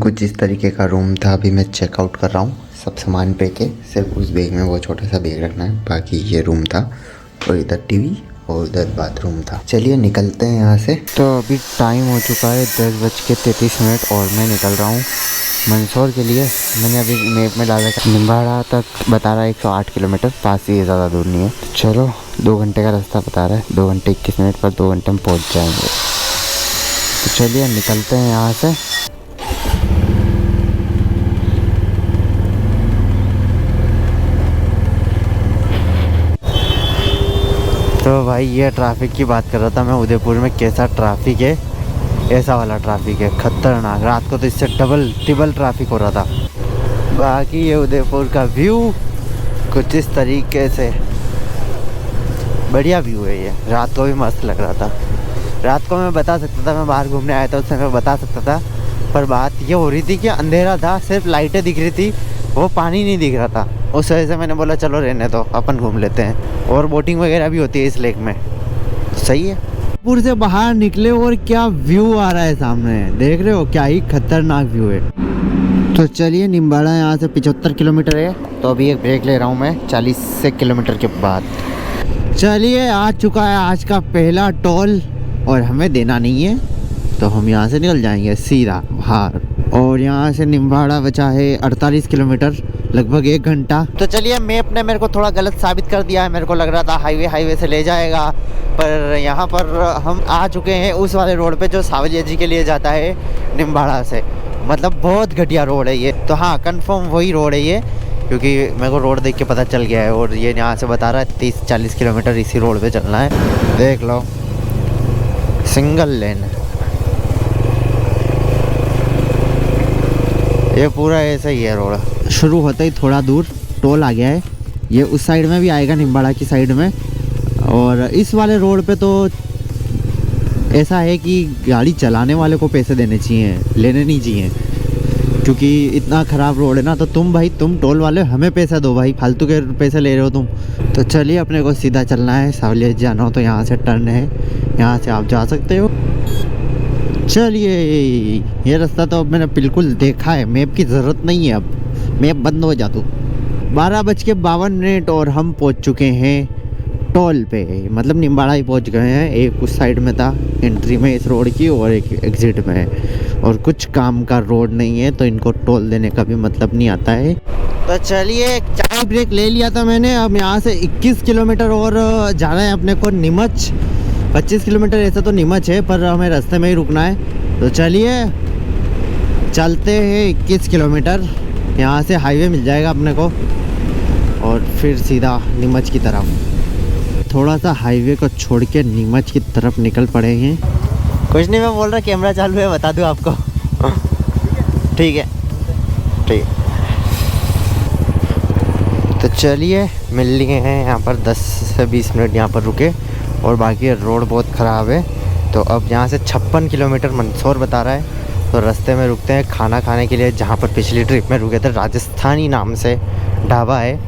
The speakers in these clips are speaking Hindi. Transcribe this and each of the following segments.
कुछ इस तरीके का रूम था। अभी मैं चेकआउट कर रहा हूँ। सब सामान पे के सिर्फ उस बैग में वो छोटा सा बैग रखना है। बाकी ये रूम था और इधर टीवी और उधर बाथरूम था। चलिए निकलते हैं यहाँ से। तो अभी टाइम हो चुका है 10:33 और मैं निकल रहा हूँ मंदसौर के लिए। मैंने अभी मैप में डाला था निम्बाड़ा तक बता रहा है 108 किलोमीटर, पास ही है, ज़्यादा दूर नहीं है। चलो 2 घंटे का रास्ता बता रहा है, 2 घंटे 21 मिनट पर 2 घंटे में पहुँच जाएंगे। तो चलिए निकलते हैं यहाँ से। तो भाई ये ट्रैफिक की बात कर रहा था मैं, उदयपुर में कैसा ट्रैफिक है, ऐसा वाला ट्रैफिक है, खतरनाक। रात को तो इससे डबल ट्रिपल ट्रैफिक हो रहा था। बाकी ये उदयपुर का व्यू कुछ इस तरीके से, बढ़िया व्यू है ये। रात को भी मस्त लग रहा था। रात को मैं बता सकता था, मैं बाहर घूमने आया था उससे मैं बता सकता था, पर बात ये हो रही थी कि अंधेरा था, सिर्फ लाइटें दिख रही थी, वो पानी नहीं दिख रहा था। उस वजह से मैंने बोला चलो रहने दो, अपन घूम लेते हैं। और बोटिंग वगैरह भी होती है इस लेक में, सही है। पुर से बाहर निकले और क्या व्यू आ रहा है सामने, देख रहे हो, क्या ही खतरनाक व्यू है। तो चलिए निम्बाड़ा यहाँ से 75 किलोमीटर है, तो अभी एक ब्रेक ले रहा हूँ मैं 40 किलोमीटर के बाद। चलिए आ चुका है आज का पहला टोल और हमें देना नहीं है, तो हम यहाँ से निकल जाएंगे सीधा बाहर। और यहाँ से निम्बाड़ा बचा है 48 किलोमीटर, लगभग 1 घंटा। तो चलिए मैप ने मेरे को थोड़ा गलत साबित कर दिया है। मेरे को लग रहा था हाईवे से ले जाएगा, पर यहाँ पर हम आ चुके हैं उस वाले रोड पे जो सावलिया जी के लिए जाता है निम्बाड़ा से। मतलब बहुत घटिया रोड है ये। तो हाँ, कंफर्म वही रोड है ये, क्योंकि मेरे को रोड देख के पता चल गया है। और ये यहाँ से बता रहा है 30-40 किलोमीटर इसी रोड पे चलना है। देख लो, सिंगल लेन, ये पूरा ऐसा ही है रोड। शुरू होते ही थोड़ा दूर टोल आ गया है, ये उस साइड में भी आएगा निम्बाड़ा की साइड में। और इस वाले रोड पे तो ऐसा है कि गाड़ी चलाने वाले को पैसे देने चाहिए, लेने नहीं चाहिए, क्योंकि इतना ख़राब रोड है ना। तो तुम टोल वाले हमें पैसा दो भाई, फालतू के पैसे ले रहे हो तुम। तो चलिए अपने को सीधा चलना है, सावलिया जाना हो तो यहाँ से टर्न है, यहाँ से आप जा सकते हो। चलिए ये रास्ता तो मैंने बिल्कुल देखा है, मैप की ज़रूरत नहीं है, अब मैप बंद हो जा तू। 12:52 और हम पहुंच चुके हैं टोल पे, मतलब निम्बाड़ा ही पहुंच गए हैं। एक उस साइड में था एंट्री में इस रोड की, और एक एग्जिट में है। और कुछ काम का रोड नहीं है, तो इनको टोल देने का भी मतलब नहीं आता है। तो चलिए चाय ब्रेक ले लिया था मैंने। अब यहाँ से 21 किलोमीटर और जाना है अपने को नीमच। 25 किलोमीटर ऐसा तो नीमच है, पर हमें रास्ते में ही रुकना है। तो चलिए चलते हैं 21 किलोमीटर, यहाँ से हाईवे मिल जाएगा अपने को और फिर सीधा नीमच की तरफ। थोड़ा सा हाईवे को छोड़ के नीमच की तरफ निकल पड़े हैं। कुछ नहीं, मैं बोल रहा कैमरा चालू है, बता दूँ आपको। ठीक है, ठीक है। तो चलिए मिल लिए हैं यहाँ पर, 10 से 20 मिनट यहाँ पर रुके। और बाकी रोड बहुत ख़राब है। तो अब यहाँ से 56 किलोमीटर मंदसौर बता रहा है। तो रास्ते में रुकते हैं खाना खाने के लिए, जहाँ पर पिछली ट्रिप में रुके थे, राजस्थानी नाम से ढाबा है,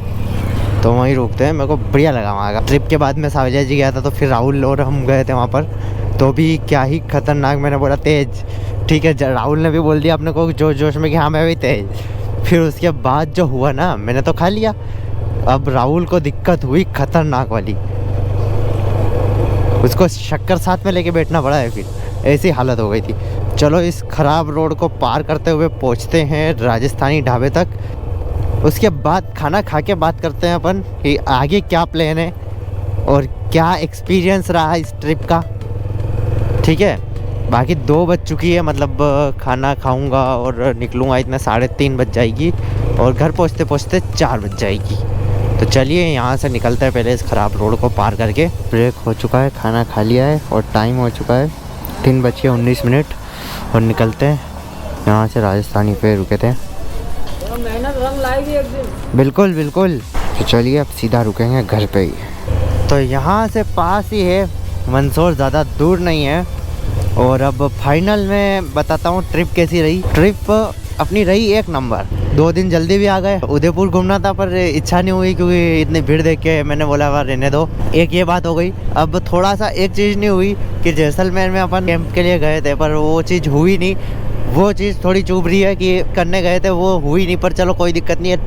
तो वहीं रुकते हैं। मेरे को बढ़िया लगा वहाँ का। ट्रिप के बाद मैं सावलिया जी गया था, तो फिर राहुल और हम गए थे वहाँ पर, तो भी क्या ही खतरनाक। मैंने बोला तेज, ठीक है, राहुल ने भी बोल दिया अपने को जोश में कि हाँ मैं भी तेज। फिर उसके बाद जो हुआ ना, मैंने तो खा लिया, अब राहुल को दिक्कत हुई खतरनाक वाली। उसको शक्कर साथ में लेके बैठना पड़ा है, फिर ऐसी हालत हो गई थी। चलो इस ख़राब रोड को पार करते हुए पहुंचते हैं राजस्थानी ढाबे तक। उसके बाद खाना खा के बात करते हैं अपन कि आगे क्या प्लान है और क्या एक्सपीरियंस रहा इस ट्रिप का, ठीक है। बाकी 2 बज चुकी है, मतलब खाना खाऊंगा और निकलूँगा इतना 3:30 बज जाएगी, और घर पहुँचते पहुँचते 4 बज जाएगी। तो चलिए यहाँ से निकलते हैं पहले इस ख़राब रोड को पार करके। ब्रेक हो चुका है, खाना खा लिया है और टाइम हो चुका है 3:19 और निकलते हैं यहाँ से। राजस्थानी पे रुके थे, बिल्कुल बिल्कुल। तो चलिए अब सीधा रुकेंगे घर पे ही। तो यहाँ से पास ही है मंदसौर, ज़्यादा दूर नहीं है। और अब फाइनल में बताता हूँ ट्रिप कैसी रही। ट्रिप अपनी रही 1 नंबर। 2 दिन जल्दी भी आ गए। उदयपुर घूमना था पर इच्छा नहीं हुई, क्योंकि इतनी भीड़ देख के मैंने बोला वह रहने दो। एक ये बात हो गई। अब थोड़ा सा एक चीज़ नहीं हुई कि जैसलमेर में अपन कैंप के लिए गए थे, पर वो चीज़ हुई नहीं। वो चीज़ थोड़ी चुभ रही है कि करने गए थे वो हुई नहीं, पर चलो कोई दिक्कत नहीं है।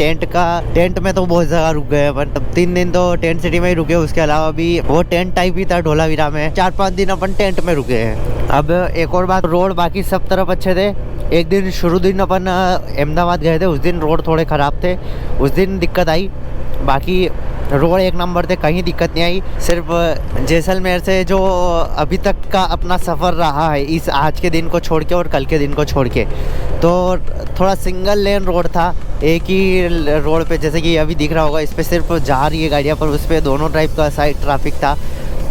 टेंट में तो बहुत जगह रुक गए अपन, 3 दिन तो टेंट सिटी में ही रुके, उसके अलावा भी वो टेंट टाइप ही था ढोलावीरा में, 4-5 दिन अपन टेंट में रुके हैं। अब एक और बात, रोड बाकी सब तरफ अच्छे थे। एक दिन शुरू दिन अपन अहमदाबाद गए थे, उस दिन रोड थोड़े ख़राब थे, उस दिन दिक्कत आई। बाकी रोड एक नंबर थे, कहीं दिक्कत नहीं आई। सिर्फ जैसलमेर से जो अभी तक का अपना सफ़र रहा है, इस आज के दिन को छोड़ के और कल के दिन को छोड़ के, तो थोड़ा सिंगल लेन रोड था। एक ही रोड पे, जैसे कि अभी दिख रहा होगा, इस पर सिर्फ जा रही है गाड़ियाँ, पर उस पर दोनों टाइप का साइड ट्रैफिक था,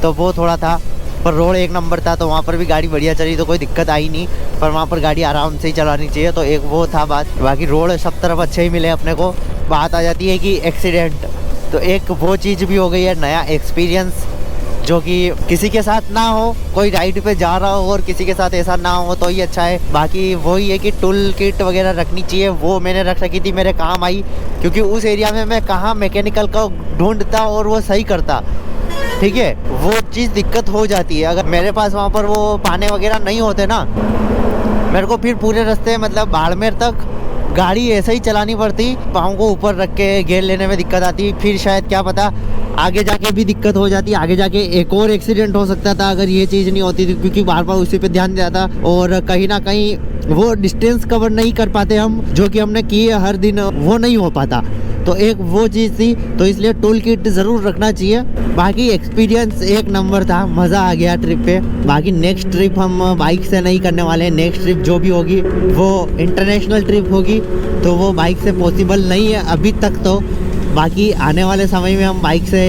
तो वो थोड़ा था। पर रोड एक नंबर था, तो वहाँ पर भी गाड़ी बढ़िया चली, तो कोई दिक्कत आई नहीं। पर वहाँ पर गाड़ी आराम से ही चलानी चाहिए, तो एक वो था बात। बाकी रोड सब तरफ अच्छे ही मिले अपने को। बात आ जाती है कि एक्सीडेंट, तो एक वो चीज़ भी हो गई है, नया एक्सपीरियंस, जो कि किसी के साथ ना हो, कोई राइड पे जा रहा हो और किसी के साथ ऐसा ना हो तो ही अच्छा है। बाकी वही है कि टूल किट वगैरह रखनी चाहिए, वो मैंने रख रखी थी, मेरे काम आई, क्योंकि उस एरिया में मैं कहाँ मैकेनिकल का ढूंढता और वो सही करता, ठीक है। वो चीज़ दिक्कत हो जाती है। अगर मेरे पास वहाँ पर वो पाने वगैरह नहीं होते ना, मेरे को फिर पूरे रास्ते मतलब बाड़मेर तक गाड़ी ऐसे ही चलानी पड़ती, पाँव को ऊपर रख के गेयर लेने में दिक्कत आती, फिर शायद क्या पता आगे जाके भी दिक्कत हो जाती, आगे जाके एक और एक्सीडेंट हो सकता था अगर ये चीज़ नहीं होती थी, क्योंकि बार बार उसी पे ध्यान दिया था। और कहीं ना कहीं वो डिस्टेंस कवर नहीं कर पाते हम, जो कि हमने की है हर दिन, वो नहीं हो पाता। तो एक वो चीज़ थी, तो इसलिए टूल किट ज़रूर रखना चाहिए। बाकी एक्सपीरियंस एक नंबर था, मज़ा आ गया ट्रिप पे। बाकी नेक्स्ट ट्रिप हम बाइक से नहीं करने वाले हैं, नेक्स्ट ट्रिप जो भी होगी वो इंटरनेशनल ट्रिप होगी, तो वो बाइक से पॉसिबल नहीं है अभी तक तो। बाकी आने वाले समय में हम बाइक से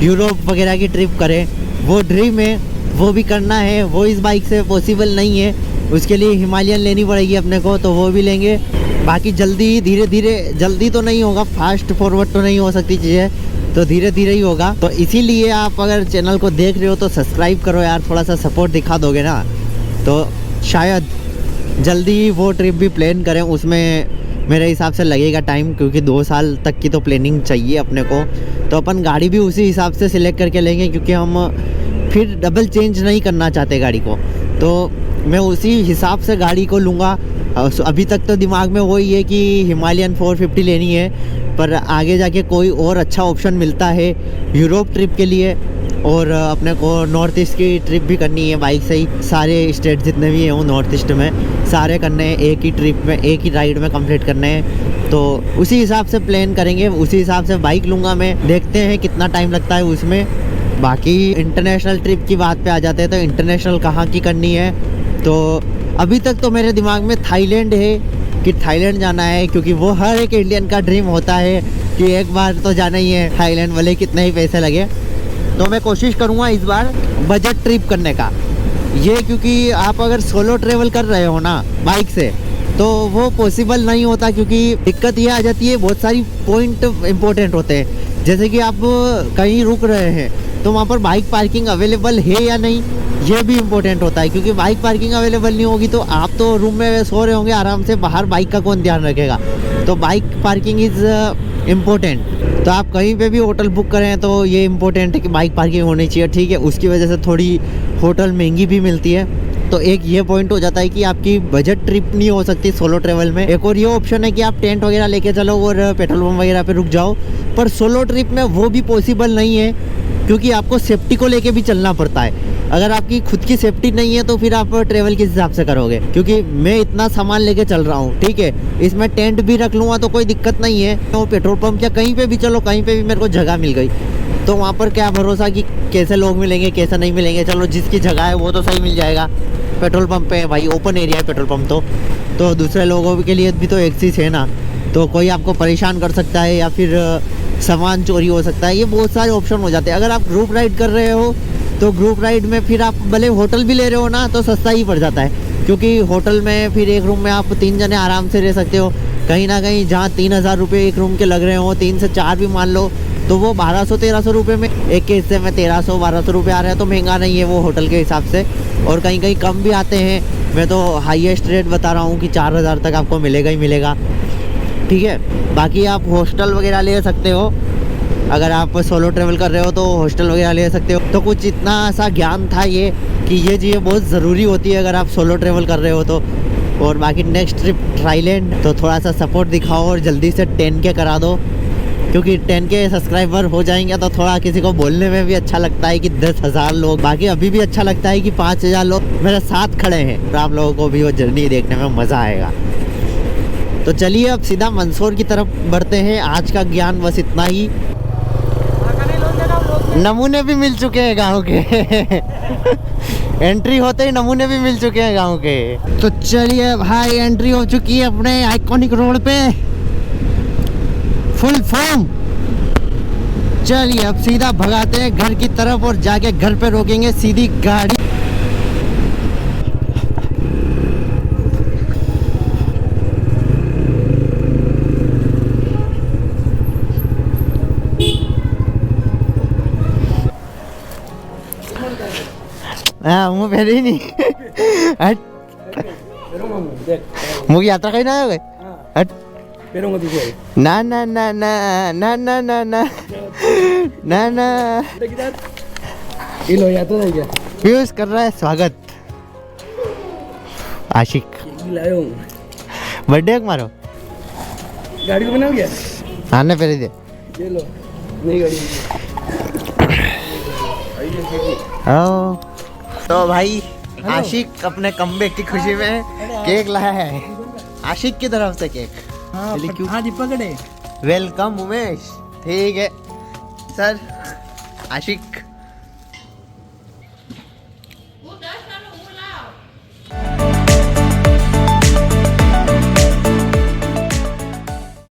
यूरोप वगैरह की ट्रिप करें, वो ड्रीम है, वो भी करना है, वो इस बाइक से पॉसिबल नहीं है। उसके लिए हिमालयन लेनी पड़ेगी अपने को, तो वो भी लेंगे। बाकी जल्दी धीरे धीरे, जल्दी तो नहीं होगा, फास्ट फॉरवर्ड तो नहीं हो सकती चीज़ें, तो धीरे धीरे ही होगा। तो इसीलिए आप अगर चैनल को देख रहे हो तो सब्सक्राइब करो यार, थोड़ा सा सपोर्ट दिखा दोगे ना, तो शायद जल्दी वो ट्रिप भी प्लान करें। उसमें मेरे हिसाब से लगेगा टाइम, क्योंकि 2 साल तक की तो प्लानिंग चाहिए अपने को। तो अपन गाड़ी भी उसी हिसाब से सिलेक्ट करके लेंगे, क्योंकि हम फिर डबल चेंज नहीं करना चाहते गाड़ी को, तो मैं उसी हिसाब से गाड़ी को लूँगा। अभी तक तो दिमाग में वही है कि हिमालयन 450 लेनी है, पर आगे जाके कोई और अच्छा ऑप्शन मिलता है यूरोप ट्रिप के लिए, और अपने को नॉर्थ ईस्ट की ट्रिप भी करनी है बाइक से ही। सारे स्टेट जितने भी हैं वो नॉर्थ ईस्ट में सारे करने हैं, एक ही ट्रिप में, एक ही राइड में कंप्लीट करने हैं। तो उसी हिसाब से प्लान करेंगे, उसी हिसाब से बाइक लूँगा मैं। देखते हैं कितना टाइम लगता है उसमें। बाकी इंटरनेशनल ट्रिप की बात पे आ जाते हैं, तो इंटरनेशनल कहाँ की करनी है, तो अभी तक तो मेरे दिमाग में थाईलैंड है कि थाईलैंड जाना है, क्योंकि वो हर एक इंडियन का ड्रीम होता है कि एक बार तो जाना ही है थाईलैंड, भले कितने ही पैसे लगे। तो मैं कोशिश करूँगा इस बार बजट ट्रिप करने का ये, क्योंकि आप अगर सोलो ट्रेवल कर रहे हो ना बाइक से, तो वो पॉसिबल नहीं होता, क्योंकि दिक्कत ये आ जाती है, बहुत सारी पॉइंट इंपॉर्टेंट होते हैं। जैसे कि आप कहीं रुक रहे हैं तो वहाँ पर बाइक पार्किंग अवेलेबल है या नहीं, ये भी इम्पोर्टेंट होता है, क्योंकि बाइक पार्किंग अवेलेबल नहीं होगी तो आप तो रूम में सो रहे होंगे आराम से, बाहर बाइक का कौन ध्यान रखेगा। तो बाइक पार्किंग इज़ इम्पोर्टेंट। तो आप कहीं पे भी होटल बुक करें तो ये इम्पोर्टेंट है कि बाइक पार्किंग होनी चाहिए, ठीक है। उसकी वजह से थोड़ी होटल महंगी भी मिलती है, तो एक ये पॉइंट हो जाता है कि आपकी बजट ट्रिप नहीं हो सकती सोलो ट्रेवल में। एक और ये ऑप्शन है कि आप टेंट वगैरह लेके चलो और पेट्रोल पंप वगैरह पे रुक जाओ, पर सोलो ट्रिप में वो भी पॉसिबल नहीं है, क्योंकि आपको सेफ्टी को लेके भी चलना पड़ता है। अगर आपकी खुद की सेफ्टी नहीं है तो फिर आप ट्रेवल किस हिसाब से करोगे, क्योंकि मैं इतना सामान लेके चल रहा हूँ, ठीक है। इसमें टेंट भी रख लूँगा तो कोई दिक्कत नहीं है, तो पेट्रोल पंप या कहीं पे भी चलो, कहीं पे भी मेरे को जगह मिल गई, तो वहाँ पर क्या भरोसा कि कैसे लोग मिलेंगे कैसे नहीं मिलेंगे। चलो जिसकी जगह है वो तो सही मिल जाएगा, पेट्रोल पंप पे भाई ओपन एरिया है पेट्रोल पंप, तो दूसरे लोगों के लिए भी तो एक चीज़ है ना, तो कोई आपको परेशान कर सकता है या फिर सामान चोरी हो सकता है, ये बहुत सारे ऑप्शन हो जाते हैं। अगर आप ग्रुप राइड कर रहे हो तो ग्रुप राइड में फिर आप भले होटल भी ले रहे हो ना तो सस्ता ही पड़ जाता है, क्योंकि होटल में फिर एक रूम में आप 3 जने आराम से रह सकते हो। कहीं ना कहीं जहाँ 3000 रुपये एक रूम के लग रहे हो, 3 से 4 भी मान लो, तो वो 1200-1300 रुपये में, एक के हिस्से में 1300-1200 रुपये आ रहे हैं, तो महंगा नहीं है वो होटल के हिसाब से। और कहीं कहीं कम भी आते हैं, मैं तो हाईएस्ट रेट बता रहा हूँ कि 4000 तक आपको मिलेगा ही मिलेगा, ठीक है। बाकी आप हॉस्टल वगैरह ले सकते हो, अगर आप सोलो ट्रेवल कर रहे हो तो हॉस्टल वगैरह ले सकते हो। तो कुछ इतना सा ज्ञान था ये कि ये चीज़ें बहुत ज़रूरी होती है अगर आप सोलो ट्रेवल कर रहे हो तो। और बाकी नेक्स्ट ट्रिप थाईलैंड, तो थोड़ा सा सपोर्ट दिखाओ और जल्दी से 10K करा दो, क्योंकि 10K सब्सक्राइबर हो जाएंगे तो थोड़ा किसी को बोलने में भी अच्छा लगता है कि 10,000 लोग, बाकी अभी भी अच्छा लगता है कि 5,000 लोग मेरे साथ खड़े हैं, और आप लोगों को भी वो जर्नी देखने में मज़ा आएगा। तो चलिए अब सीधा मंदसौर की तरफ बढ़ते हैं। आज का ज्ञान बस इतना ही। नमूने भी मिल चुके हैं गांव के एंट्री होते ही नमूने भी मिल चुके हैं गांव के। तो चलिए भाई, एंट्री हो चुकी है अपने आइकॉनिक रोड पे, फुल फॉर्म। चलिए अब सीधा भगाते हैं घर की तरफ और जाके घर पे रोकेंगे सीधी गाड़ी। हाँ मुँह पहले ही नहीं मुझे यात्रा कहीं ना है हट ना ना ना ना ना ना ना ना ना ना पीयूष कर रहा है स्वागत। आशिक बर्थडे मारो गाड़ी को बनाओ क्या? आने पहले दे ये लो नई गाड़ी। तो भाई आशिक अपने कमबैक की खुशी में केक लाया है, आशिक की तरफ से केक। हाँ दीपक वेलकम उमेश। ठीक है सर, आशिक